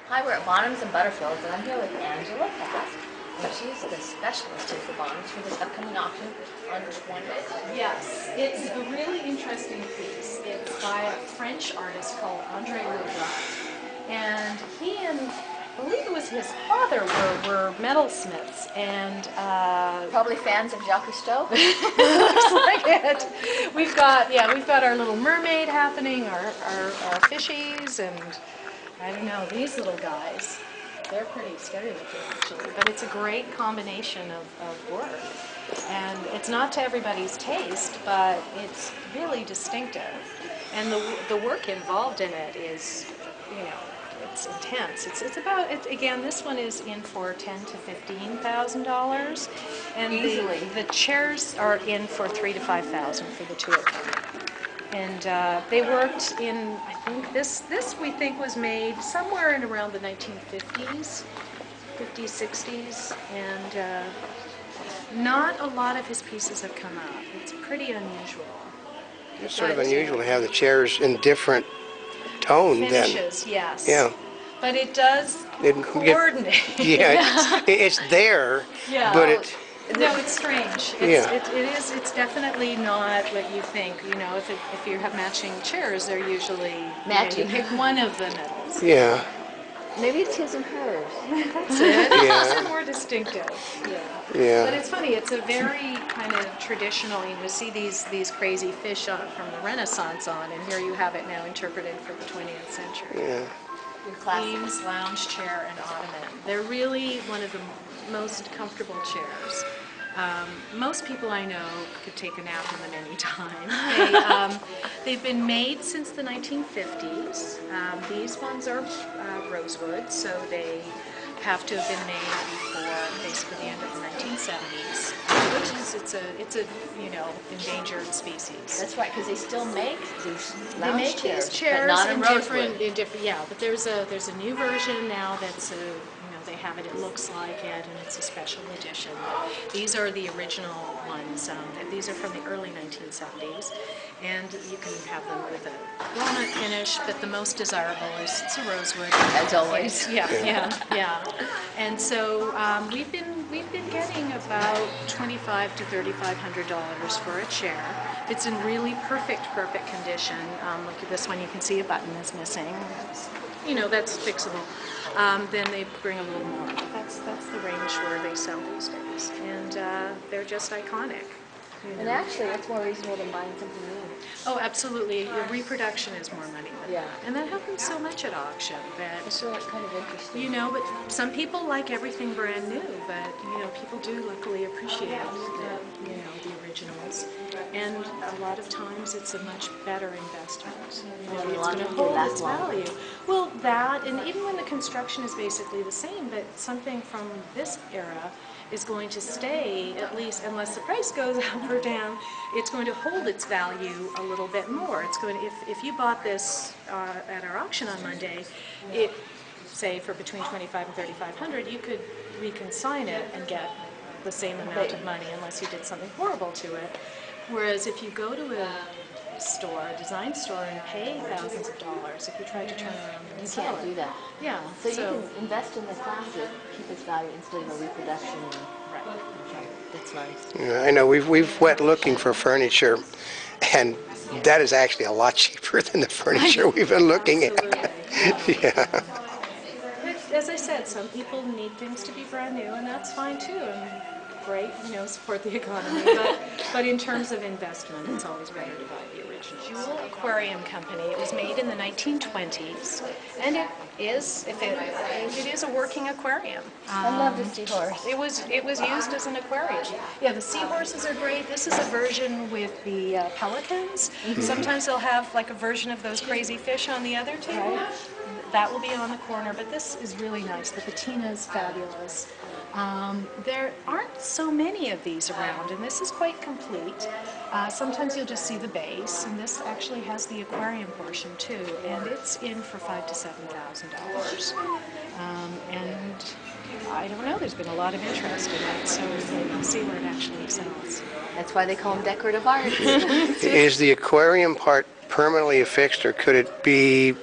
Hi, we're at Bonhams and Butterfields, and I'm here with Angela Fast, and she's the specialist here for Bonhams for this upcoming auction on 20th. Yes, it's a really interesting piece. It's by a French artist called Lavrat, and he and I believe it was his father were metalsmiths, and Probably fans of Jacques Cousteau. looks like it. We've got our little mermaid happening, our fishies, and I don't know, these little guys. They're pretty scary looking actually, but it's a great combination of work. And it's not to everybody's taste, but it's really distinctive. And the work involved in it is, you know, it's intense. It's about, again, this one is in for $10,000 to $15,000. And Easily. the chairs are in for $3,000 to $5,000 for the two of them. And they worked in, I think, this we think was made somewhere in around the 1950s, 50s, 60s, and not a lot of his pieces have come out. It's pretty unusual. It's sort of unusual to have the chairs in different tone Finishes, then. yes. Yeah. But it does It- coordinate. Yeah, it's there, Yeah. but it, No, it's strange. Yeah. It's definitely not what you think. You know, if you have matching chairs, they're usually Matching. You pick one of the metals. yeah, Maybe it's his and hers. That's it. Yeah. Those are more distinctive. Yeah. But yeah. it's funny. It's a very kind of traditional. You see these crazy fish from the Renaissance on, and here you have it now interpreted for the 20th century. Yeah. Your classic. Eames, lounge chair, and ottoman. They're really one of the most comfortable chairs. Most people I know could take a nap in them any time. They've been made since the 1950s. These ones are rosewood, so they have to have been made before basically the end of the 1970s, which is it's a you know, endangered species. That's right, because they still make these They lounge make chairs, these chairs but not in rosewood. different, yeah. But there's a new version now that's you know, they have it. It looks like it, and it's a special edition. But these are the original ones. These are from the early 1970s, and you can have them with a walnut finish. But the most desirable is it's a rosewood. As always. Yeah. And so we've been getting about $2,500 to $3,500 for a chair. It's in really perfect condition. Look at this one. You can see a button is missing. You know, that's fixable. Then they bring a little more. That's the range where they sell these days, and they're just iconic. You know. And actually, that's more reasonable than buying something new. Oh, absolutely. Your reproduction is more money than Yeah. that. And that happens so much at auction that, It's really kind of interesting. you know, but some people like everything brand new, but, you know, people do luckily appreciate the, you know, the originals. And a lot of times it's a much better investment. You know, it's going to hold its value. Well, that, and even when the construction is basically the same, but something from this era is going to stay, at least unless the price goes up or down, it's going to hold its value a little bit more. It's going to, if you bought this at our auction on Monday, it, say for between $2,500 and $3,500, you could reconsign it and get the same amount of money unless you did something horrible to it. Whereas if you go to a store, a design store, and pay thousands of dollars, if you try to turn around and You sell can't it. do that. Yeah. So you can invest in the classic, keep its value instead of a reproduction. Right. That's nice. Yeah, I know we've went looking for furniture, and that is actually a lot cheaper than the furniture we've been looking at. Absolutely. Yeah. But as I said, some people need things to be brand new, and that's fine too. And great, you know, support the economy. But in terms of investment, it's always better to buy the original. Jewel Aquarium Company. It was made in the 1920s, and it is a working aquarium. I love the seahorse. It was used as an aquarium. Yeah, the seahorses are great. This is a version with the pelicans. Sometimes they'll have like a version of those crazy fish on the other table. Right. That will be on the corner, but this is really nice. The patina is fabulous. There aren't so many of these around, and this is quite complete. Sometimes you'll just see the base, and this actually has the aquarium portion too, and it's in for $5,000 to $7,000. And I don't know, there's been a lot of interest in it, so we'll see where it actually sells. That's why they call them decorative art. Is the aquarium part permanently affixed, or could it be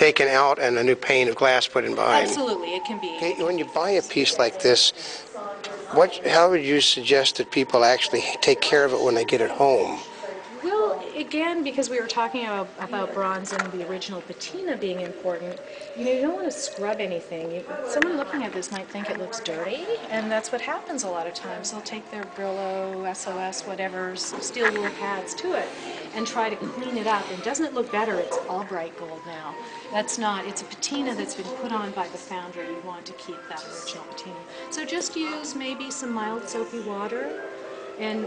taken out and a new pane of glass put in behind. Absolutely, it can be. Hey, when you buy a piece like this, how would you suggest that people actually take care of it when they get it home? Well, again, because we were talking about bronze and the original patina being important, you don't want to scrub anything. Someone looking at this might think it looks dirty, and that's what happens a lot of times. They'll take their Brillo, SOS, whatever, steel wool pads to it and try to clean it up. And doesn't it look better? It's all bright gold now. That's not. It's a patina that's been put on by the foundry. You want to keep that original patina. So just use maybe some mild soapy water and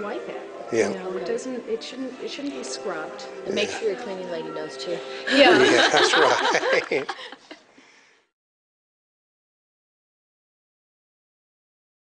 wipe it. Yeah. It shouldn't be scrubbed. And make sure your cleaning lady knows too. Yeah. Yeah, that's right.